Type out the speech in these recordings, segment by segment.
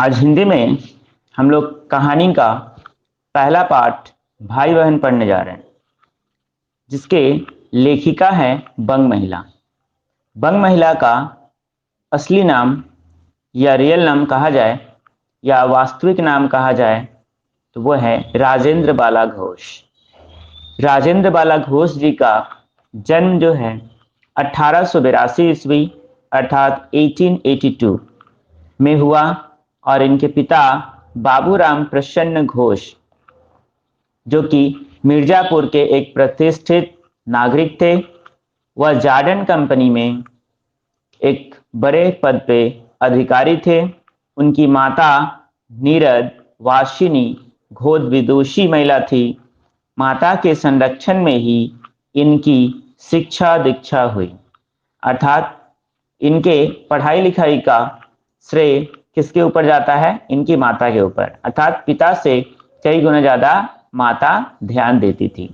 आज हिंदी में हम लोग कहानी का पहला पाठ भाई बहन पढ़ने जा रहे हैं, जिसके लेखिका है बंग महिला। बंग महिला का असली नाम या रियल नाम कहा जाए या वास्तविक नाम कहा जाए तो वो है राजेंद्र बाला घोष। राजेंद्र बाला घोष जी का जन्म जो है 1882 ईस्वी अर्थात 1882 में हुआ और इनके पिता बाबूराम प्रसन्न घोष, जो कि मिर्जापुर के एक प्रतिष्ठित नागरिक थे, वह जार्डन कंपनी में एक बड़े पद पे अधिकारी थे। उनकी माता नीरद वाशिनी घोष विदुषी महिला थी। माता के संरक्षण में ही इनकी शिक्षा दीक्षा हुई, अर्थात इनके पढ़ाई लिखाई का श्रेय किसके ऊपर जाता है? इनकी माता के ऊपर, अर्थात पिता से कई गुना ज्यादा माता ध्यान देती थी,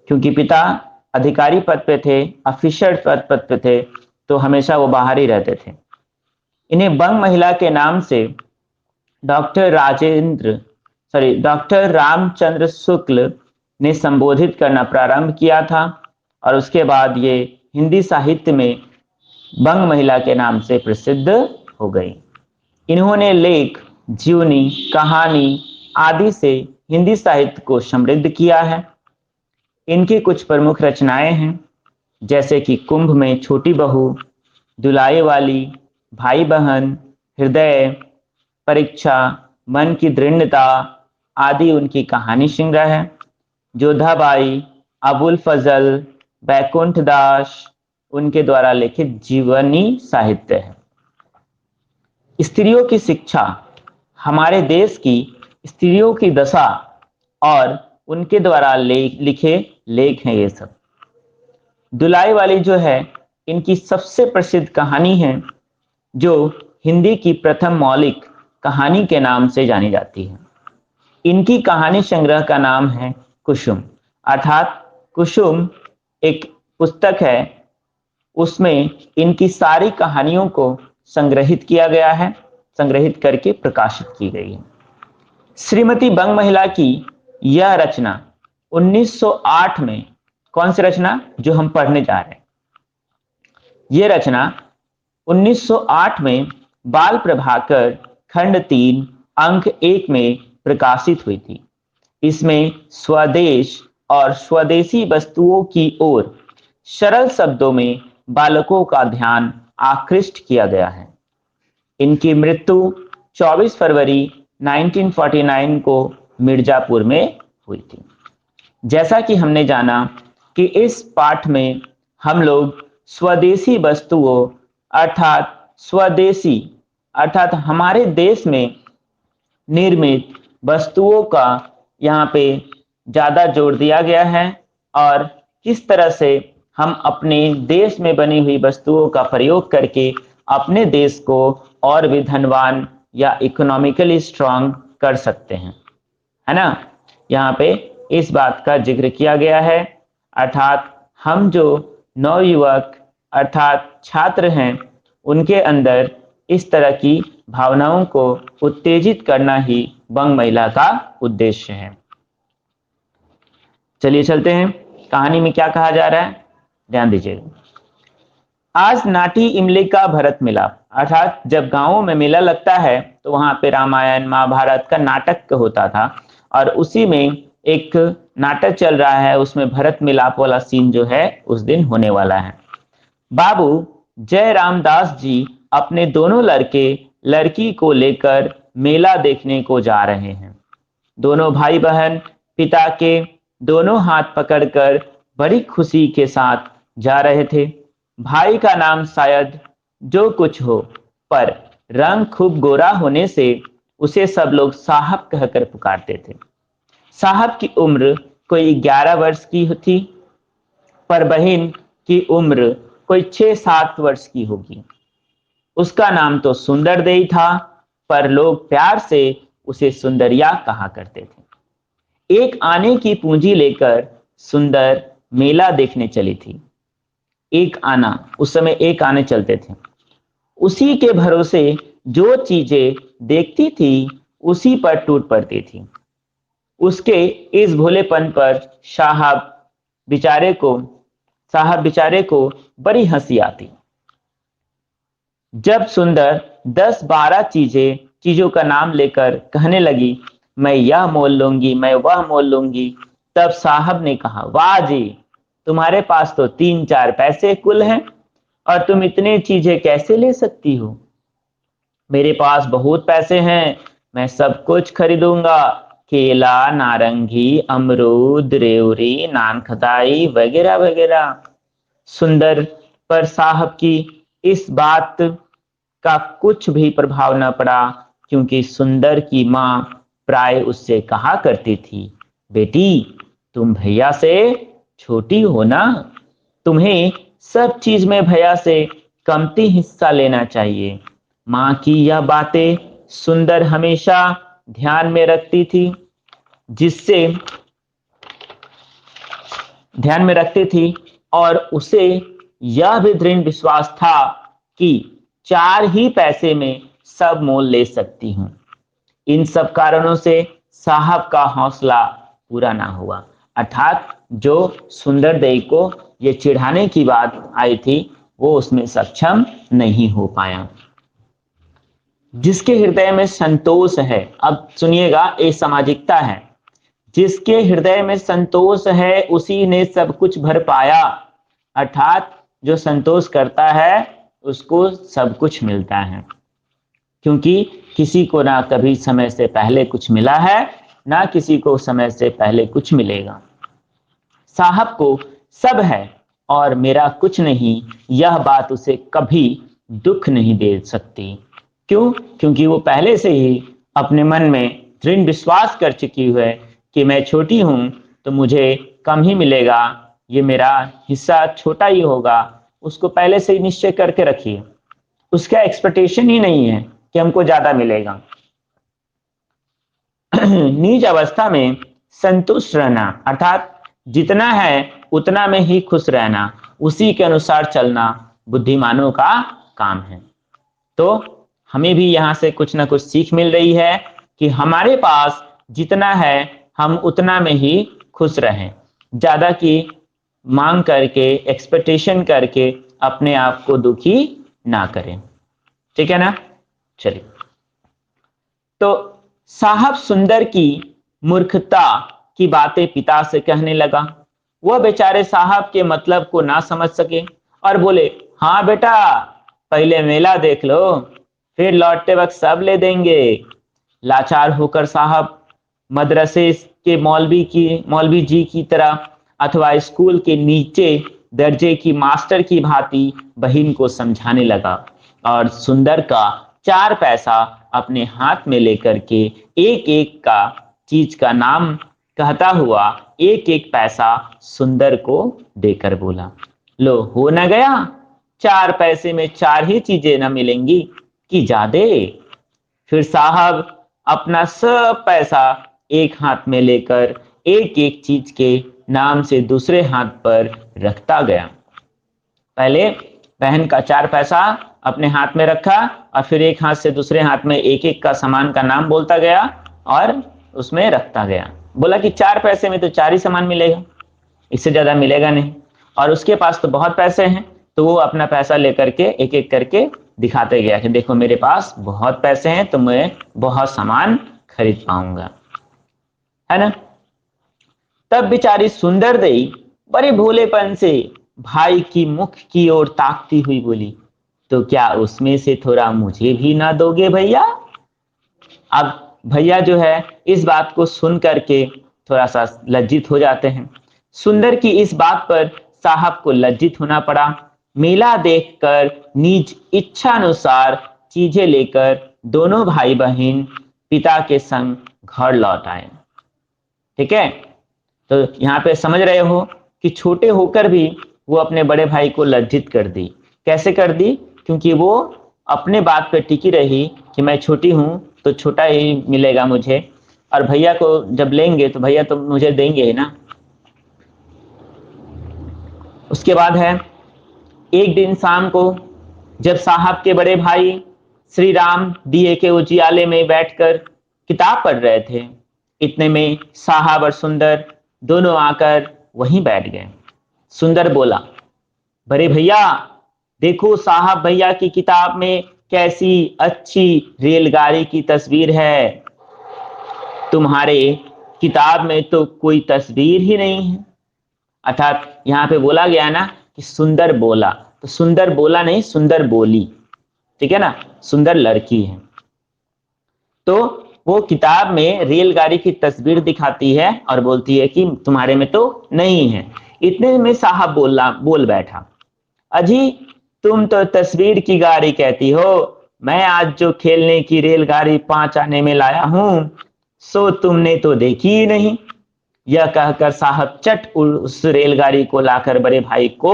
क्योंकि पिता अधिकारी पद पे थे, ऑफिसर पद पे थे, तो हमेशा वो बाहर ही रहते थे। इन्हें बंग महिला के नाम से डॉक्टर रामचंद्र शुक्ल ने संबोधित करना प्रारंभ किया था और उसके बाद ये हिंदी साहित्य में बंग महिला के नाम से प्रसिद्ध हो गई। इन्होंने लेख, जीवनी, कहानी आदि से हिंदी साहित्य को समृद्ध किया है। इनकी कुछ प्रमुख रचनाएं हैं, जैसे कि कुंभ में छोटी बहू, दुलाए वाली, भाई बहन, हृदय, परीक्षा, मन की दृढ़ता आदि उनकी कहानी संग्रह है। जोधाबाई, अबुल फजल, बैकुंठ दास उनके द्वारा लिखित जीवनी साहित्य है। स्त्रियों की शिक्षा, हमारे देश की स्त्रियों की दशा और उनके द्वारा लिखे लेख हैं ये सब। दुलाई वाली जो है, इनकी सबसे प्रसिद्ध कहानी है, जो हिंदी की प्रथम मौलिक कहानी के नाम से जानी जाती है। इनकी कहानी संग्रह का नाम है कुसुम, अर्थात कुसुम एक पुस्तक है, उसमें इनकी सारी कहानियों को संग्रहित किया गया है, संग्रहित करके प्रकाशित की गई है। श्रीमती बंग महिला की यह रचना 1908 में, कौन सी रचना जो हम पढ़ने जा रहे हैं, यह रचना 1908 में बाल प्रभाकर खंड 3 अंक 1 में प्रकाशित हुई थी। इसमें स्वदेश और स्वदेशी वस्तुओं की ओर सरल शब्दों में बालकों का ध्यान आकृष्ट किया गया है। इनकी मृत्यु 24 फरवरी 1949 को मिर्जापुर में हुई थी। जैसा कि हमने जाना कि इस पाठ में हम लोग स्वदेशी वस्तुओं अर्थात स्वदेशी अर्थात हमारे देश में निर्मित वस्तुओं का यहाँ पे ज्यादा जोर दिया गया है और किस तरह से हम अपने देश में बनी हुई वस्तुओं का प्रयोग करके अपने देश को और भी धनवान या इकोनॉमिकली स्ट्रांग कर सकते हैं, है ना। यहाँ पे इस बात का जिक्र किया गया है, अर्थात हम जो नवयुवक अर्थात छात्र हैं, उनके अंदर इस तरह की भावनाओं को उत्तेजित करना ही बंग महिला का उद्देश्य है। चलिए चलते हैं, कहानी में क्या कहा जा रहा है, ध्यान दीजिएगा। आज नाटी इमली का भरत मिलाप, अर्थात जब गांवों में मेला लगता है तो वहां पे रामायण महाभारत का नाटक होता था और उसी में एक नाटक चल रहा है, उसमें भरत मिलाप वाला सीन जो है उस दिन होने वाला है। बाबू जय रामदास जी अपने दोनों लड़के लड़की को लेकर मेला देखने को जा रहे हैं। दोनों भाई बहन पिता के दोनों हाथ पकड़कर बड़ी खुशी के साथ जा रहे थे। भाई का नाम शायद जो कुछ हो, पर रंग खूब गोरा होने से उसे सब लोग साहब कहकर पुकारते थे। साहब की उम्र कोई 11 वर्ष की थी, पर बहन की उम्र कोई 6-7 वर्ष की होगी। उसका नाम तो सुंदर देई था, पर लोग प्यार से उसे सुंदरिया कहा करते थे। एक आने की पूंजी लेकर सुंदर मेला देखने चली थी। एक आना, उस समय एक आने चलते थे। उसी के भरोसे जो चीजें देखती थी उसी पर टूट पड़ती थी। उसके इस भोलेपन पर साहब बेचारे को बड़ी हंसी आती। जब सुंदर 10-12 चीजों का नाम लेकर कहने लगी, मैं यह मोल लूंगी, मैं वह मोल लूंगी, तब साहब ने कहा, वाह जी, तुम्हारे पास तो 3-4 पैसे कुल हैं और तुम इतने चीजें कैसे ले सकती हो? मेरे पास बहुत पैसे हैं, मैं सब कुछ खरीदूंगा, केला, नारंगी, अमरूद, रेवड़ी, नान खटाई वगैरह वगैरह। सुंदर पर साहब की इस बात का कुछ भी प्रभाव न पड़ा, क्योंकि सुंदर की मां प्राय उससे कहा करती थी, बेटी तुम भैया से छोटी हो ना, तुम्हें सब चीज में भैया से कमती हिस्सा लेना चाहिए। मां की यह बातें सुंदर हमेशा ध्यान में रखती थी, जिससे ध्यान में रखती थी और उसे यह भी दृढ़ विश्वास था कि 4 ही पैसे में सब मोल ले सकती हूं। इन सब कारणों से साहब का हौसला पूरा ना हुआ, अर्थात जो सुंदर देई को ये चिढ़ाने की बात आई थी वो उसमें सक्षम नहीं हो पाया। जिसके हृदय में संतोष है, अब सुनिएगा, ये सामाजिकता है, जिसके हृदय में संतोष है उसी ने सब कुछ भर पाया, अर्थात जो संतोष करता है उसको सब कुछ मिलता है, क्योंकि किसी को ना कभी समय से पहले कुछ मिला है, ना किसी को समय से पहले कुछ मिलेगा। साहब को सब है और मेरा कुछ नहीं, यह बात उसे कभी दुख नहीं दे सकती। क्यों? क्योंकि वो पहले से ही अपने मन में दृढ़ विश्वास कर चुकी है कि मैं छोटी हूं तो मुझे कम ही मिलेगा, ये मेरा हिस्सा छोटा ही होगा। उसको पहले से ही निश्चय करके रखिए, उसका एक्सपेक्टेशन ही नहीं है कि हमको ज्यादा मिलेगा। नीच अवस्था में संतुष्ट रहना, अर्थात जितना है उतना में ही खुश रहना, उसी के अनुसार चलना बुद्धिमानों का काम है। तो हमें भी यहां से कुछ ना कुछ सीख मिल रही है कि हमारे पास जितना है हम उतना में ही खुश रहें, ज्यादा की मांग करके, एक्सपेक्टेशन करके अपने आप को दुखी ना करें। ठीक है ना? चलिए, तो साहब सुंदर की मूर्खता की बातें पिता से कहने लगा। वह बेचारे साहब के मतलब को ना समझ सके और बोले, हाँ बेटा, पहले मेला देख लो, फिर लौटते वक्त सब ले देंगे। लाचार होकर साहब मदरसे के मौलवी जी की तरह अथवा स्कूल के नीचे दर्जे की मास्टर की भांति बहन को समझाने लगा और सुंदर का 4 पैसा अपने हाथ में लेकर के एक एक का चीज का नाम कहता हुआ एक एक पैसा सुंदर को देकर बोला, लो हो न गया, 4 पैसे में 4 ही चीजें न मिलेंगी कि ज्यादा। फिर साहब अपना सब पैसा एक हाथ में लेकर एक एक चीज के नाम से दूसरे हाथ पर रखता गया। पहले बहन का 4 पैसा अपने हाथ में रखा और फिर एक हाथ से दूसरे हाथ में एक एक का सामान का नाम बोलता गया और उसमें रखता गया। बोला कि 4 पैसे में तो 4 ही सामान मिलेगा, इससे ज्यादा मिलेगा नहीं। और उसके पास तो बहुत पैसे हैं, तो वो अपना पैसा लेकर के एक एक करके दिखाते गया कि देखो मेरे पास बहुत पैसे हैं तो मैं बहुत सामान खरीद पाऊंगा, है ना। तब बेचारी सुंदर देई बड़े भोलेपन से भाई की मुख की ओर ताकती हुई बोली, तो क्या उसमें से थोड़ा मुझे भी ना दोगे भैया? अब भैया जो है इस बात को सुन करके थोड़ा सा लज्जित हो जाते हैं। सुंदर की इस बात पर साहब को लज्जित होना पड़ा। मेला देखकर निज इच्छा अनुसार चीजें लेकर दोनों भाई बहन पिता के संग घर लौट आए। ठीक है, तो यहाँ पे समझ रहे हो कि छोटे होकर भी वो अपने बड़े भाई को लज्जित कर दी। कैसे कर दी? क्योंकि वो अपने बात पे टिकी रही कि मैं छोटी हूं तो छोटा ही मिलेगा मुझे, और भैया को जब लेंगे तो भैया तो मुझे देंगे ही ना। उसके बाद है एक दिन शाम को जब साहब के बड़े भाई श्री राम दिए के उजियाले में बैठकर किताब पढ़ रहे थे। इतने में साहब और सुंदर दोनों आकर वहीं बैठ गए। सुंदर बोला, बड़े भैया देखो, साहब भैया की किताब में कैसी अच्छी रेलगाड़ी की तस्वीर है, तुम्हारे किताब में तो कोई तस्वीर ही नहीं है। अर्थात यहाँ पे बोला गया है ना कि सुंदर बोला, तो सुंदर बोला नहीं, सुंदर बोली, ठीक है ना, सुंदर लड़की है। तो वो किताब में रेलगाड़ी की तस्वीर दिखाती है और बोलती है कि तुम्हारे में तो नहीं है। इतने में साहब बोल बैठा, अजी तुम तो तस्वीर की गाड़ी कहती हो, मैं आज जो खेलने की रेलगाड़ी 5 आने में लाया हूं सो तुमने तो देखी ही नहीं। यह कहकर साहब चट उस रेलगाड़ी को लाकर बड़े भाई को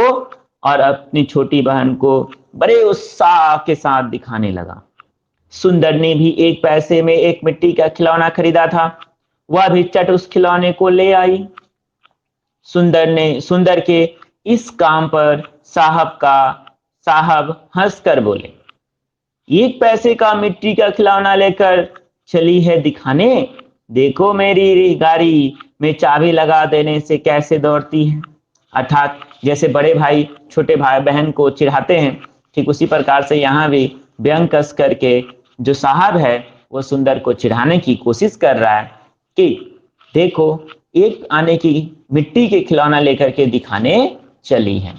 और अपनी छोटी बहन को बड़े उत्साह के साथ दिखाने लगा। सुंदर ने भी 1 पैसे में एक मिट्टी का खिलौना खरीदा था, वह भी चट उस खिलौने को ले आई। सुंदर के इस काम पर साहब हंसकर बोले, 1 पैसे का मिट्टी का खिलौना लेकर चली है दिखाने, देखो मेरी गाड़ी में चाबी लगा देने से कैसे दौड़ती है। अर्थात जैसे बड़े भाई छोटे भाई बहन को चिढ़ाते हैं, ठीक उसी प्रकार से यहाँ भी व्यंग कस करके जो साहब है वो सुंदर को चिढ़ाने की कोशिश कर रहा है कि देखो 1 आने की मिट्टी के खिलौना लेकर के दिखाने चली है।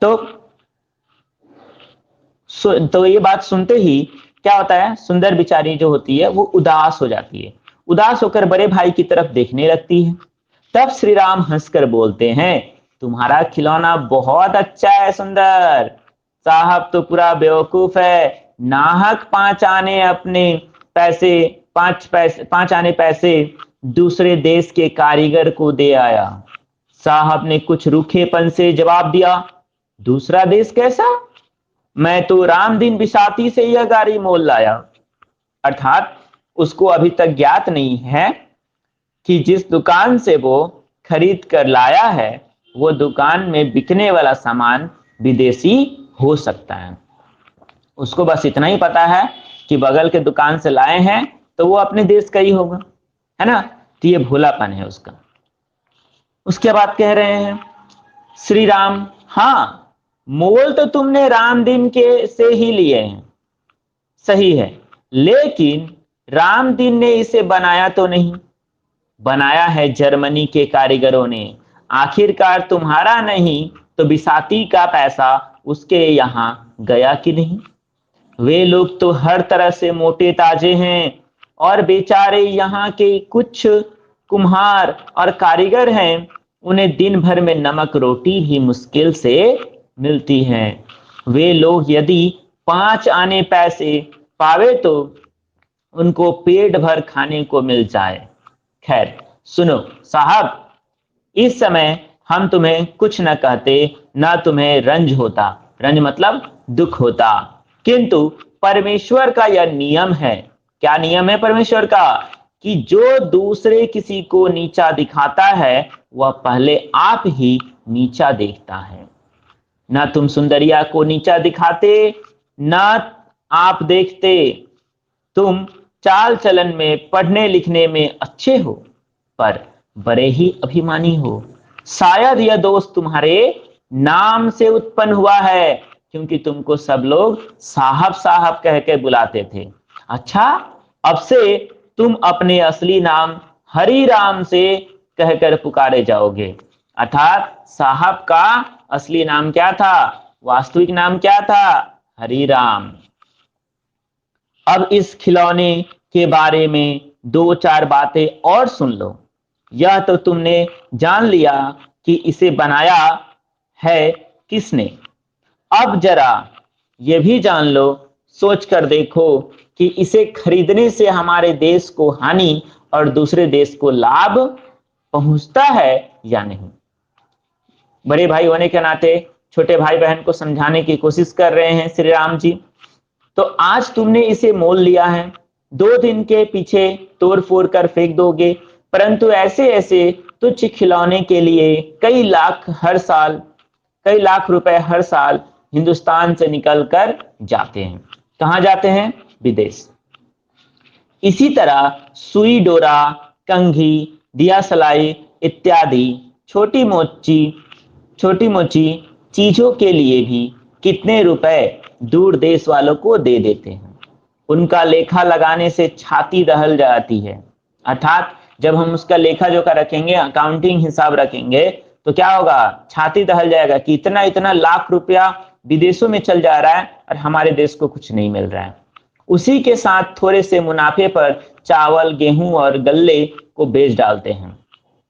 तो ये बात सुनते ही क्या होता है, सुंदर बिचारी जो होती है वो उदास हो जाती है। उदास होकर बड़े भाई की तरफ देखने लगती है। तब श्री राम हंसकर बोलते हैं, तुम्हारा खिलौना बहुत अच्छा है सुंदर, साहब तो पूरा बेवकूफ है, नाहक 5 आने अपने पैसे 5 आने पैसे दूसरे देश के कारीगर को दे आया। साहब ने कुछ रूखेपन से जवाब दिया, दूसरा देश कैसा, मैं तो राम दिन बिसाती से यह गाड़ी मोल लाया। अर्थात उसको अभी तक ज्ञात नहीं है कि जिस दुकान से वो खरीद कर लाया है वो दुकान में बिकने वाला सामान विदेशी हो सकता है। उसको बस इतना ही पता है कि बगल के दुकान से लाए हैं तो वो अपने देश का ही होगा, है ना। तो ये भोलापन है उसका। उसके बाद कह रहे हैं श्री राम, हाँ मोल तो तुमने राम दिन के से ही लिए हैं, सही है, लेकिन राम दिन ने इसे बनाया तो नहीं, बनाया है जर्मनी के कारीगरों ने। आखिरकार तुम्हारा नहीं तो बिसाती का पैसा उसके यहां गया कि नहीं। वे लोग तो हर तरह से मोटे ताजे हैं और बेचारे यहाँ के कुछ कुम्हार और कारीगर हैं, उन्हें दिन भर में नमक रोटी भी मुश्किल से मिलती है। वे लोग यदि 5 आने पैसे पावे तो उनको पेट भर खाने को मिल जाए। खैर सुनो साहब, इस समय हम तुम्हें कुछ न कहते, ना तुम्हें रंज होता, रंज मतलब दुख होता, किंतु परमेश्वर का यह नियम है। क्या नियम है परमेश्वर का, कि जो दूसरे किसी को नीचा दिखाता है वह पहले आप ही नीचा देखता है। ना तुम सुंदरिया को नीचा दिखाते, ना आप देखते, तुम चाल चलन में पढ़ने लिखने में अच्छे हो पर बड़े ही अभिमानी हो। शायद यह दोष तुम्हारे नाम से उत्पन्न हुआ है, क्योंकि तुमको सब लोग साहब साहब कह के बुलाते थे। अच्छा, अब से तुम अपने असली नाम हरि राम से कहकर पुकारे जाओगे। अर्थात साहब का असली नाम क्या था, वास्तविक नाम क्या था, हरि राम। अब इस खिलौने के बारे में 2-4 बातें और सुन लो। यह तो तुमने जान लिया कि इसे बनाया है किसने, अब जरा यह भी जान लो, सोच कर देखो कि इसे खरीदने से हमारे देश को हानि और दूसरे देश को लाभ पहुंचता है या नहीं। बड़े भाई होने के नाते छोटे भाई बहन को समझाने की कोशिश कर रहे हैं श्री राम जी। तो आज तुमने इसे मोल लिया है, 2 दिन के पीछे तोड़ फोड़ कर फेंक दोगे, परंतु ऐसे ऐसे तुच्छ खिलौने के लिए कई लाख रुपए हर साल हिंदुस्तान से निकलकर जाते हैं। कहाँ जाते हैं? विदेश। इसी तरह सुई डोरा, कंघी, दिया सलाई इत्यादि छोटी मोटी चीजों के लिए भी कितने रुपए दूर देश वालों को दे देते हैं। उनका लेखा लगाने से छाती दहल जाती है। अर्थात जब हम उसका लेखा जोखा रखेंगे, अकाउंटिंग हिसाब रखेंगे, तो क्या होगा? छाती दहल जाएगा कि इतना इतना लाख रुपया विदेशों में चल जा रहा है और हमारे देश को कुछ नहीं मिल रहा है। उसी के साथ थोड़े से मुनाफे पर चावल, गेहूं और गल्ले को बेच डालते हैं।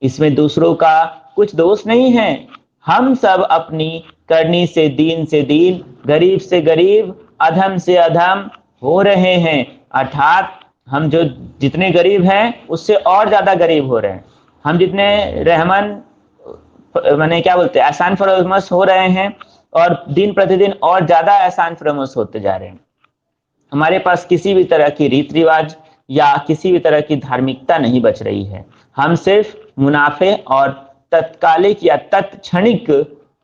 इसमें दूसरों का कुछ दोष नहीं है। हम सब अपनी करनी से दीन, गरीब से गरीब, अधम से अधम हो रहे हैं। अर्थात हम जो जितने गरीब हैं उससे और ज्यादा गरीब हो रहे हैं। हम जितने रहमन माने क्या बोलते हैं, एहसान फरोमस हो रहे हैं और दिन प्रतिदिन और ज्यादा एहसान फरोमस होते जा रहे हैं। हमारे पास किसी भी तरह की रीति रिवाज या किसी भी तरह की धार्मिकता नहीं बच रही है। हम सिर्फ मुनाफे और तत्कालिक या तत्क्षणिक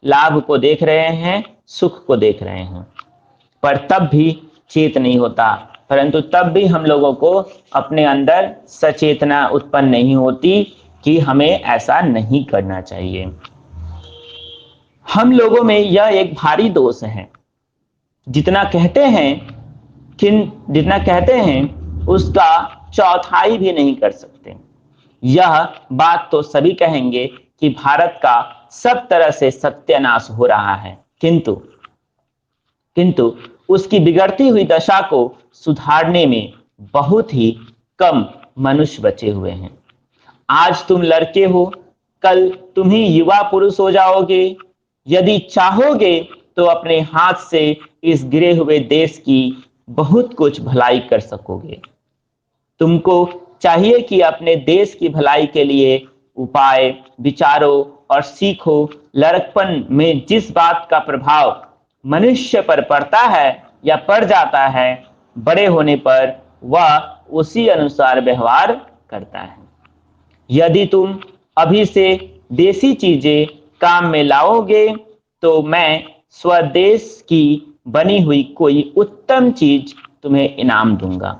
लाभ को देख रहे हैं, सुख को देख रहे हैं, पर तब भी चेत नहीं होता। परंतु तब भी हम लोगों को अपने अंदर सचेतना उत्पन्न नहीं होती कि हमें ऐसा नहीं करना चाहिए। हम लोगों में यह एक भारी दोष है। जितना कहते हैं उसका चौथाई भी नहीं कर सकते। यह बात तो सभी कहेंगे कि भारत का सब तरह से सत्यानाश हो रहा है, किंतु उसकी बिगड़ती हुई दशा को सुधारने में बहुत ही कम मनुष्य बचे हुए हैं। आज तुम लड़के हो, कल तुम ही युवा पुरुष हो जाओगे। यदि चाहोगे तो अपने हाथ से इस गिरे हुए देश की बहुत कुछ भलाई कर सकोगे। तुमको चाहिए कि अपने देश की भलाई के लिए उपाय विचारो और सीखो। लड़कपन में जिस बात का प्रभाव मनुष्य पर पड़ता है या पड़ जाता है, बड़े होने पर वह उसी अनुसार व्यवहार करता है। यदि तुम अभी से देसी चीजें काम में लाओगे तो मैं स्वदेश की बनी हुई कोई उत्तम चीज तुम्हें इनाम दूंगा।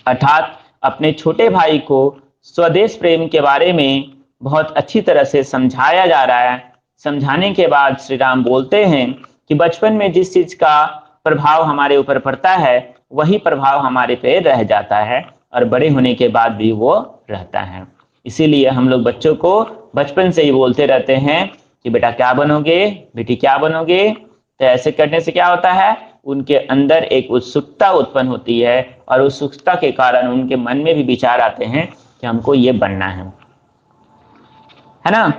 अर्थात अपने छोटे भाई को स्वदेश प्रेम के बारे में बहुत अच्छी तरह से समझाया जा रहा है। समझाने के बाद श्री राम बोलते हैं कि बचपन में जिस चीज का प्रभाव हमारे ऊपर पड़ता है वही प्रभाव हमारे पे रह जाता है और बड़े होने के बाद भी वो रहता है। इसीलिए हम लोग बच्चों को बचपन से ही बोलते रहते हैं कि बेटा क्या बनोगे, बेटी क्या बनोगे। तो ऐसे करने से क्या होता है, उनके अंदर एक उत्सुकता उत्पन्न होती है और उस उत्सुकता के कारण उनके मन में भी विचार आते हैं कि हमको ये बनना है ना।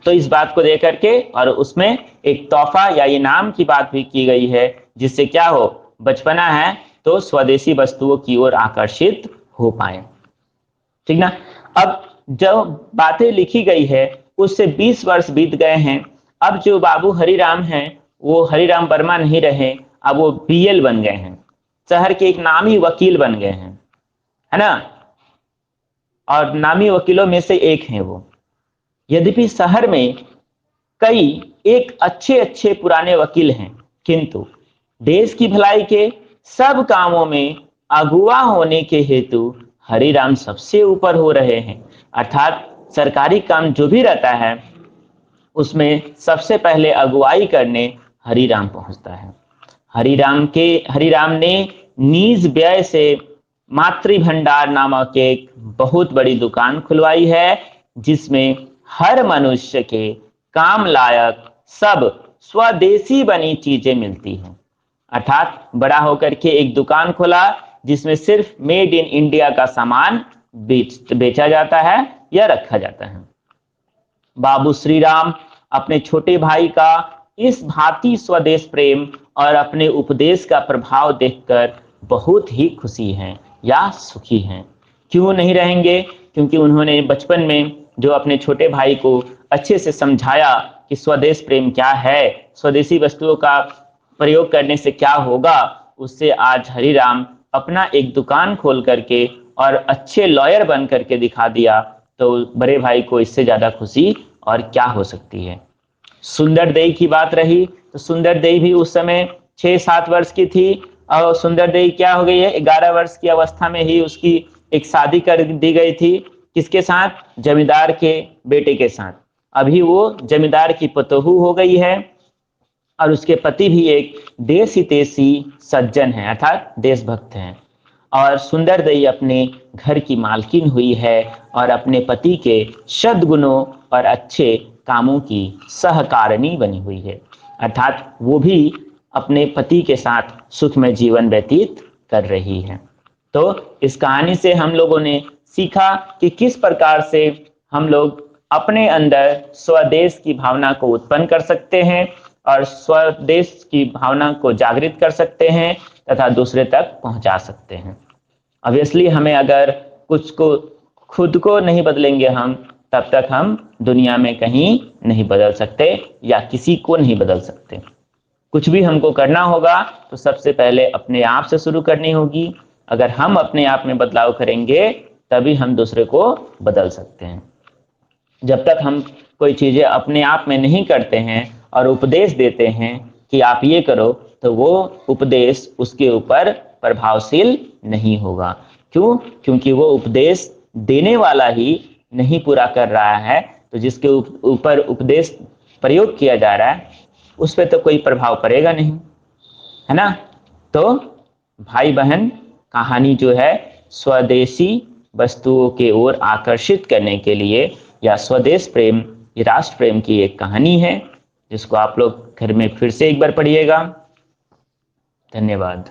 तो इस बात को देख करके और उसमें एक तोहफा या इनाम की बात भी की गई है, जिससे क्या हो, बचपना है तो स्वदेशी वस्तुओं की ओर आकर्षित हो पाए। ठीक ना। अब जो बातें लिखी गई है उससे 20 वर्ष बीत गए हैं। अब जो बाबू हरिराम हैं वो हरिराम वर्मा नहीं रहे, अब वो बीएल बन गए हैं, शहर के एक नामी वकील बन गए हैं, है ना। और नामी वकीलों में से एक हैं वो। यद्यपि शहर में कई एक अच्छे पुराने वकील हैं, किंतु देश की भलाई के सब कामों में अगुवा होने के हेतु हरिराम सबसे ऊपर हो रहे हैं। अर्थात सरकारी काम जो भी रहता है उसमें सबसे पहले अगुवाई करने हरिराम पहुंचता है। हरिराम ने निज व्यय से मातृ भंडार नामक एक बहुत बड़ी दुकान खुलवाई है, जिसमें हर मनुष्य के काम लायक सब स्वदेशी बनी चीजें मिलती हैं। अर्थात बड़ा होकर के एक दुकान खोला जिसमें सिर्फ मेड इन इंडिया का सामान बेचा जाता है या रखा जाता है। बाबू श्री राम अपने छोटे भाई का इस भांति स्वदेश प्रेम और अपने उपदेश का प्रभाव देखकर बहुत ही खुशी हैं या सुखी हैं। क्यों नहीं रहेंगे, क्योंकि उन्होंने बचपन में जो अपने छोटे भाई को अच्छे से समझाया कि स्वदेश प्रेम क्या है, स्वदेशी वस्तुओं का प्रयोग करने से क्या होगा, उससे आज हरिराम अपना एक दुकान खोल करके और अच्छे लॉयर बन करके दिखा दिया। तो बड़े भाई को इससे ज्यादा खुशी और क्या हो सकती है। सुंदरदेई की बात रही तो सुंदरदेई भी उस समय 6-7 वर्ष की थी और सुंदरदेई क्या हो गई है, 11 वर्ष की अवस्था में ही उसकी एक शादी कर दी गई थी। किसके साथ? जमींदार के बेटे के साथ। अभी वो जमींदार की पतोहू हो गई है और उसके पति भी एक देश हितैषी सज्जन है, अर्थात देशभक्त हैं। और सुंदरदेई अपने घर की मालकिन हुई है और अपने पति के सद्गुणों और अच्छे कामों की सहकारिणी बनी हुई है, अर्थात वो भी अपने पति के साथ सुखमय जीवन व्यतीत कर रही है। तो इस कहानी से हम लोगों ने सीखा कि किस प्रकार से हम लोग अपने अंदर स्वदेश की भावना को उत्पन्न कर सकते हैं और स्वदेश की भावना को जागृत कर सकते हैं तथा दूसरे तक पहुंचा सकते हैं। ऑब्वियसली हमें अगर कुछ को खुद को नहीं बदलेंगे हम, तब तक हम दुनिया में कहीं नहीं बदल सकते या किसी को नहीं बदल सकते। कुछ भी हमको करना होगा तो सबसे पहले अपने आप से शुरू करनी होगी। अगर हम अपने आप में बदलाव करेंगे तभी हम दूसरे को बदल सकते हैं। जब तक हम कोई चीजें अपने आप में नहीं करते हैं और उपदेश देते हैं कि आप ये करो, तो वो उपदेश उसके ऊपर प्रभावशील नहीं होगा। क्यों? क्योंकि वो उपदेश देने वाला ही नहीं पूरा कर रहा है, तो जिसके ऊपर उपदेश प्रयोग किया जा रहा है उस पर तो कोई प्रभाव पड़ेगा नहीं, है ना। तो भाई बहन, कहानी जो है स्वदेशी वस्तुओं के ओर आकर्षित करने के लिए या स्वदेश प्रेम, ये राष्ट्र प्रेम की एक कहानी है जिसको आप लोग घर में फिर से एक बार पढ़िएगा। धन्यवाद।